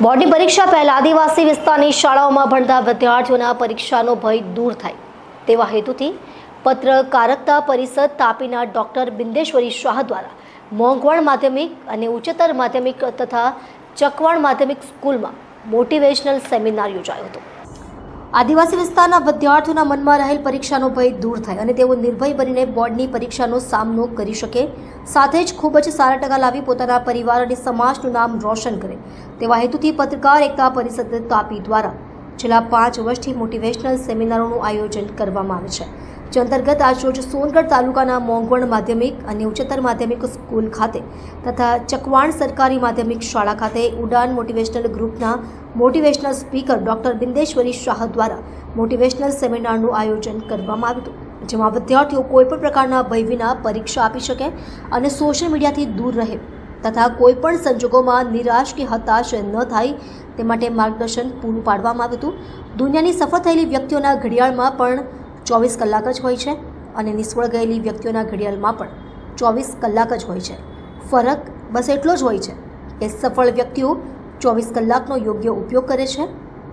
બોર્ડની પરીક્ષા પહેલા આદિવાસી વિસ્તારની શાળાઓમાં ભણતા વિદ્યાર્થીઓના પરીક્ષાનો ભય દૂર થાય તેવા હેતુથી પત્રકારકતા પરિષદ તાપીના ડોક્ટર બિંદેશ્વરી શાહ દ્વારા મોંઘવાણ માધ્યમિક અને ઉચ્ચતર માધ્યમિક તથા ચકવાણ માધ્યમિક સ્કૂલમાં મોટિવેશનલ સેમિનાર યોજાયો હતો। આદિવાસી વિસ્તારના વિદ્યાર્થીઓના મનમાં રહેલ પરીક્ષાનો ભય દૂર થાય અને તેઓ નિર્ભય બનીને બોર્ડની પરીક્ષાનો સામનો કરી શકે, સાથે જ ખૂબ જ સારા ટકા લાવી પોતાના પરિવાર અને સમાજનું નામ રોશન કરે તેવા હેતુથી પત્રકાર એકતા પરિષદ તાપી દ્વારા છેલ્લા 5 વર્ષથી મોટિવેશનલ સેમિનારોનું આયોજન કરવામાં આવે છે, જે અંતર્ગત આજરોજ સોનગઢ તાલુકાના મોંઘવણ માધ્યમિક અને ઉચ્ચતર માધ્યમિક સ્કૂલ ખાતે તથા ચકવાણ સરકારી માધ્યમિક શાળા ખાતે ઉડાન મોટિવેશનલ ગ્રુપના motivational speaker doctor Bindeshwari Shah દ્વારા મોટિવેશનલ સેમિનારનું આયોજન કરવામાં આવ્યું હતું, જેમાં વિદ્યાર્થીઓ કોઈપણ પ્રકારના ભય વિના પરીક્ષા આપી શકે અને સોશિયલ મીડિયાથી દૂર રહે તથા કોઈપણ સંજોગોમાં નિરાશ કે હતાશ ન થાય તે માટે માર્ગદર્શન પૂરું પાડવામાં આવ્યું હતું। દુનિયાની સફળ થયેલી વ્યક્તિઓના ઘડિયાળમાં પણ 24 કલાક જ હોય છે અને નિષ્ફળ ગયેલી વ્યક્તિઓના ઘડિયાળમાં પણ 24 કલાક જ હોય છે। ફરક બસ એટલો જ હોય છે કે સફળ વ્યક્તિઓ 24 કલાકનો યોગ્ય ઉપયોગ કરે છે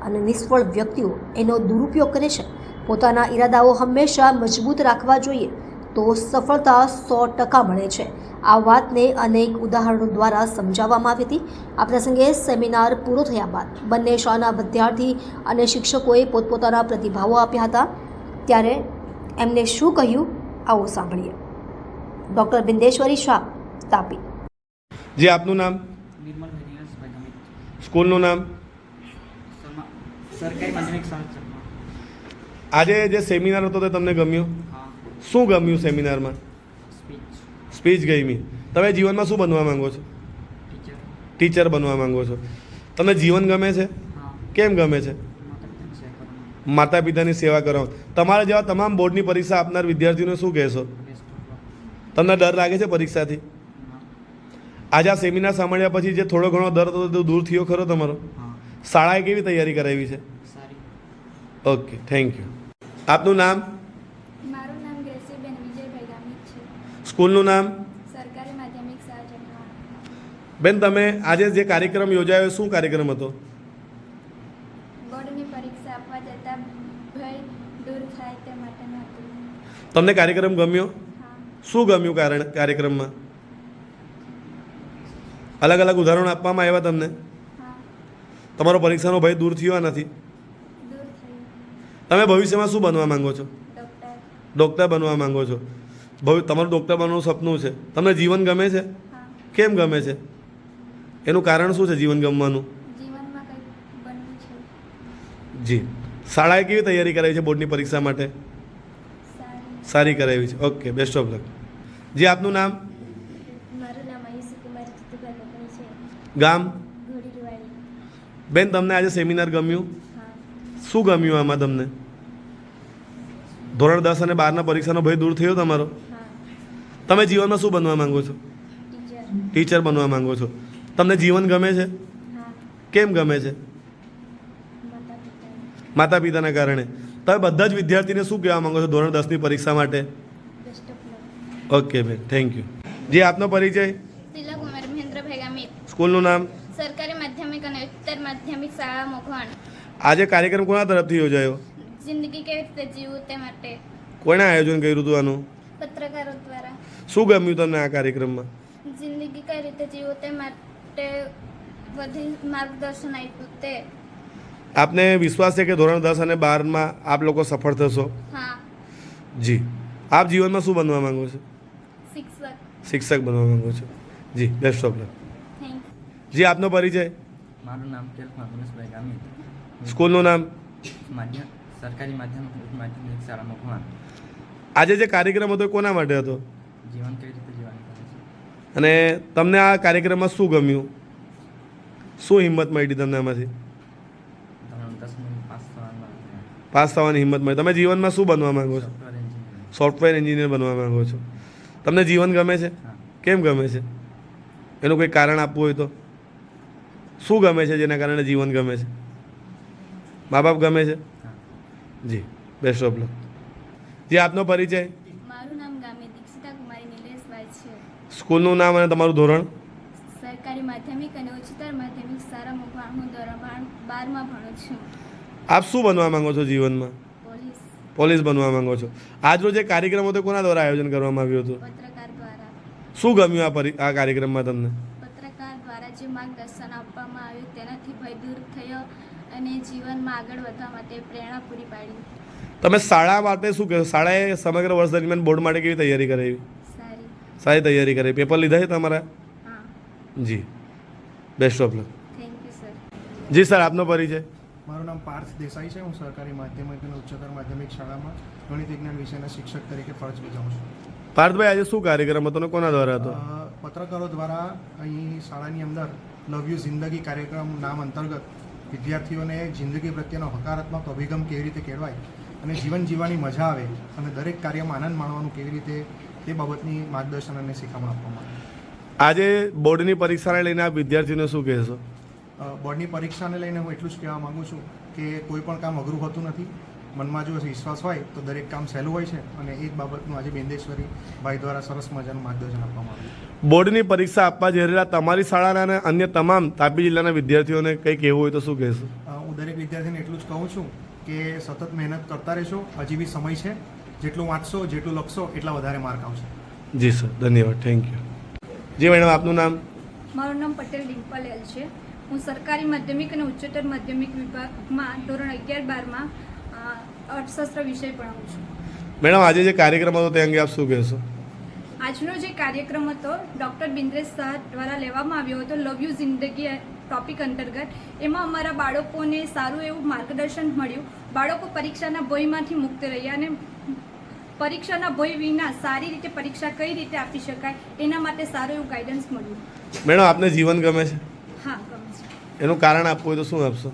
અને નિષ્ફળ વ્યક્તિઓ એનો દુરુપયોગ કરે છે। પોતાના ઈરાદાઓ હંમેશા મજબૂત રાખવા જોઈએ તો સફળતા 100% મળે છે। આ વાતને અનેક ઉદાહરણો દ્વારા સમજાવવામાં આવી હતી। આ પ્રસંગે સેમિનાર પૂરો થયા બાદ બંને શાળાના વિદ્યાર્થી અને શિક્ષકોએ પોતપોતાના પ્રતિભાવો આપ્યા હતા, ત્યારે એમને શું કહ્યું આવો સાંભળીએ। ડૉક્ટર બિંદેશ્વરી શાહ, તાપી। जी, आपનું નામ? निर्मल हरिहरसभाई गमित। સ્કૂલનું નામ? सरकारी माध्यमिक शाळा। આજે જે સેમિનાર હતો તે તમને ગમ્યો? हाँ, શું ગમ્યું સેમિનારમાં? स्पीच, સ્પીચ ગમી। તમે જીવનમાં શું બનવા માંગો છો? टीचर। ટીચર બનવા માંગો છો। તમને જીવન ગમે છે? हाँ, કેમ ગમે છે? माता पिता માતા પિતાની की सेवा करना। સેવા કરો। તમારા જેવા તમામ બોર્ડની પરીક્ષા આપનાર વિદ્યાર્થીઓને શું કહેશો? Best of luck. તમને ડર લાગે છે પરીક્ષાથી? हाँ, આજે આ સેમિનાર સાંભળ્યા પછી જે થોડો ઘણો ડર હતો તે દૂર થયો ખરો તમારો? हाँ, શાળાએ કેવી તૈયારી કરાવી છે? सारी। Okay, thank you. આપનું નામ? મારું નામ ગ્રેસીબેન વિજયભાઈ ગામિત છે। સ્કૂલનું નામ? સરકારી માધ્યમિક શાળા ચકવાણ। બેન, તમે આજે જે કાર્યક્રમ યોજાયો શું કાર્યક્રમ હતો? બોર્ડની પરીક્ષા આપવા જતાં ભય દૂર થાય તે માટેનું હતું। તમને કાર્યક્રમ ગમ્યો? હા, શું ગમ્યું કાર્યક્રમમાં? અલગ અલગ ઉદાહરણો આપવામાં આવ્યા તમને? હા, તમારો પરીક્ષાનો ભય દૂર થયો નથી? દૂર થયું। તમે ભવિષ્યમાં શું બનવા માંગો છો? ડૉક્ટર। ડૉક્ટર બનવા માંગો છો। તમારું ડૉક્ટર બનવાનું સપનું છે। તમને જીવન ગમે છે? હા, કેમ ગમે છે? એનું કારણ શું છે જીવન ગમવાનું? જીવનમાં કંઈક બનવું છે। જી। શાળાએ કેવી તૈયારી કરાવી છે બોર્ડની પરીક્ષા માટે? સારી। સારી કરાવી છે। Okay, best of luck. જી, આપનું નામ? મારું નામ આયુષી કુમારી જીતુભાઈ કોકણી છે, ગામ? ઘોડીરવાડી। બેન, તમને આજે સેમિનાર ગમ્યું? હા, શું ગમ્યું આમાં તમને? ધોરણ 10 અને 12ના પરીક્ષાનો ભય દૂર થયો તમારો? હા, તમે જીવનમાં શું બનવા માંગો છો? ટીચર। ટીચર બનવા માંગો છો। તમને જીવન ગમે છે? હા, કેમ ગમે છે? માતા પિતા। માતા પિતાના કારણે। તમે બધા જ વિદ્યાર્થીને શું કહેવા માંગો છો ધોરણ 10ની પરીક્ષા માટે? Best of luck. ઓકે બેન, થેન્ક યુ। જી, આપનો પરિચય? શીલા કુમારી મહેન્દ્રભાઈ ગામિત। સ્કૂલનું નામ? સરકારી માધ્યમિક અને ઉચ્ચતર માધ્યમિક શાળા મોખવાણ। આજે કાર્યક્રમ કોના તરફથી યોજાયો? જિંદગી કેવી રીતે જીવવું તે માટે કોણે આયોજન કર્યું હતું આનું? પત્રકારો દ્વારા। શું ગમ્યું તમને આ કાર્યક્રમમાં? જિંદગી કઈ રીતે જીવવું તે માટે બધી માર્ગદર્શન આપ્યું તે। આપને વિશ્વાસ છે કે ધોરણ 10 અને 12માં આપ લોકો સફળ થશો? હા, જી। આપ જીવનમાં શું બનવા માંગો છો? શિક્ષક। શિક્ષક બનવા માંગો છો। જી, બેસ્ટ ઓફ લક। થેન્ક જી, આપનો પરિચય? મારું નામ કેલ્ફમાં મનીષભાઈ ગામિત। સ્કૂલનું નામ? સરકારી માધ્યમિક ઉચ્ચ માધ્યમિક શાળા મોખવાણ। આજે જે કાર્યક્રમ હતો એ કોના માટે હતો? જીવન કેવી રીતે જીવવાનું કરે છે? અને તમને આ કાર્યક્રમમાં શું ગમ્યું? શું હિંમત મળી તમને આમાંથી? ધોરણ 10 પાસ થવાના પાસ થવાની હિંમત મળી। તમે જીવનમાં શું બનવા માંગો છો? Software engineer. સોફ્ટવેર એન્જિનિયર બનવા માંગો છો। તમને જીવન ગમે છે? હા, કેમ ગમે છે? એનું કોઈ કારણ આપવું હોય તો? શું ગમે છે જેના કારણે જીવન ગમે છે? મા બાપ ગમે છે? હા। જી, બેસ્ટ ઓફ લક। જી, આપનો પરિચય? મારું નામ ગામે દીક્ષિતા કુમારી નિલેશભાઈ છે। સ્કૂલનું નામ અને તમારું ધોરણ? સરકારી માધ્યમિક અને ઉચ્ચતર માધ્યમિક શાળા મોખવાણ। હું ધોરણ 12માં ભણું છું. આપ શું બનવા માંગો છો જીવનમાં? પોલીસ. પોલીસ બનવા માંગો છો. આજનો જે કાર્યક્રમ હતો કોના દ્વારા આયોજન કરવામાં આવ્યું હતું? પત્રકાર દ્વારા. શું ગમ્યું આ કાર્યક્રમમાં તમને? પત્રકાર દ્વારા જે માર્ગદર્શન આપવામાં આવ્યું તેનાથી ભય દૂર થયો અને જીવનમાં આગળ વધવા માટે પ્રેરણા પૂરી પાડી. તમે શાળા માટે શું કહેશો? શાળાએ સમગ્ર વર્ષ દરમિયાન બોર્ડ માટે કેવી તૈયારી કરાવી? સારી. સારી તૈયારી કરાવી. પેપર લીધા છે તમારા? હા. જી, best of luck. Thank you sir. જી સર, આપનો પરિચય? મારું નામ પાર્થ દેસાઈ છે. હું સરકારી માધ્યમિક અને ઉચ્ચતર માધ્યમિક શાળામાં ગણિત વિજ્ઞાન વિષયના શિક્ષક તરીકે ફરજ બજાવું છું. પાર્થભાઈ, આજે શું કાર્યક્રમ હતો ને કોના દ્વારા હતો? પત્રકારો દ્વારા અહીં શાળાની અંદર લવ યુ જિંદગી કાર્યક્રમ નામ અંતર્ગત વિદ્યાર્થીઓને જિંદગી પ્રત્યેનો હકારાત્મક અભિગમ કેવી રીતે કેળવાય અને જીવન જીવવાની મજા આવે અને દરેક કાર્યમાં આનંદ માણવાનું કેવી રીતે તે બાબતની માર્ગદર્શન અને શિખામણ આપવામાં આવે. આજે બોર્ડની પરીક્ષાને લઈને આપ વિદ્યાર્થીઓને શું કહેશો? બોર્ડની પરીક્ષાને લઈને હું એટલું જ કહેવા માગું છું કે કોઈ પણ કામ અઘરું હોતું નથી. મનમાં જો વિશ્વાસ હોય તો દરેક કામ સહેલું હોય છે અને એ જ બાબતનું આજે બિંદેશ્વરી ભાઈ દ્વારા સરસ મજાનું માર્ગદર્શન આપવામાં આવ્યું. બોર્ડની પરીક્ષા આપવા જઈ રહેલા તમારી શાળાના અને અન્ય તમામ તાપી જિલ્લાના વિદ્યાર્થીઓને કંઈ કહેવું હોય તો શું કહેશો? હું દરેક વિદ્યાર્થીને એટલું જ કહું છું કે સતત મહેનત કરતા રહેશો. હજી બી સમય છે. જેટલું વાંચશો, જેટલું લખશો એટલા વધારે માર્ક આવશે. જી સર, ધન્યવાદ. Thank you. જી મેડમ, આપનું નામ? મારું નામ પટેલ ડિમ્પલ એલ છે. હું સરકારી માધ્યમિક અને ઉચ્ચતર માધ્યમિક વિભાગમાં ધોરણ 11-12માં અર્થશાસ્ત્ર વિષય ભણાવું છું. મેડમ, આજે જે કાર્યક્રમ હતો તે અંગે આપ શું કહેશો? આજનો જે કાર્યક્રમ હતો ડૉક્ટર બિંદ્રેશ શાહ દ્વારા લેવામાં આવ્યો હતો લવ યુ જિંદગી ટોપિક અંતર્ગત. એમાં અમારા બાળકોને સારું એવું માર્ગદર્શન મળ્યું. બાળકો પરીક્ષાના ભયમાંથી મુક્ત રહ્યા અને પરીક્ષાના ભય વિના સારી રીતે પરીક્ષા કઈ રીતે આપી શકાય એના માટે સારું એવું ગાઈડન્સ મળ્યું. મેડમ, આપને જીવન ગમે છે? હા, ગમે છે. એનું કારણ આપવું હોય તો શું આપશો?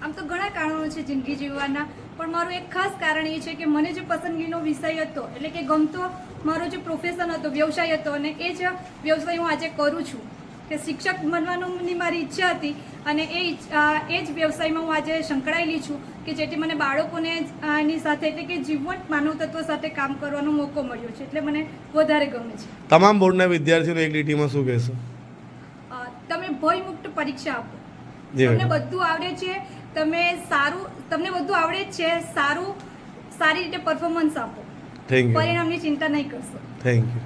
આમ તો ઘણા કારણો છે જિંદગી જીવવાના, પણ મારું એક ખાસ કારણ એ છે કે મને જે પસંદગીનો વિષય હતો એટલે કે ગમતો મારો જે પ્રોફેશન હતો, વ્યવસાય હતો, અને એ જ વ્યવસાય હું આજે કરું છું. કે શિક્ષક બનવાની મારી ઈચ્છા હતી અને એ જ વ્યવસાયમાં હું આજે સંકળાયેલી છું કે જેથી મને બાળકોને એની સાથે એટલે કે જીવંત માનવ તત્વ સાથે કામ કરવાનો મોકો મળ્યો છે એટલે મને વધારે ગમે છે. તમામ બોર્ડના વિદ્યાર્થીઓને એક લીટીમાં શું કહેશો? તમે ભયમુક્ત પરીક્ષા આપો. જી તમને મેડમ. બધું આવડે છે, તમને બધું આવડે જ છે, સારી રીતે પરફોર્મન્સ આપો. Thank you. પરિણામની ચિંતા નહીં કરશો. Thank you.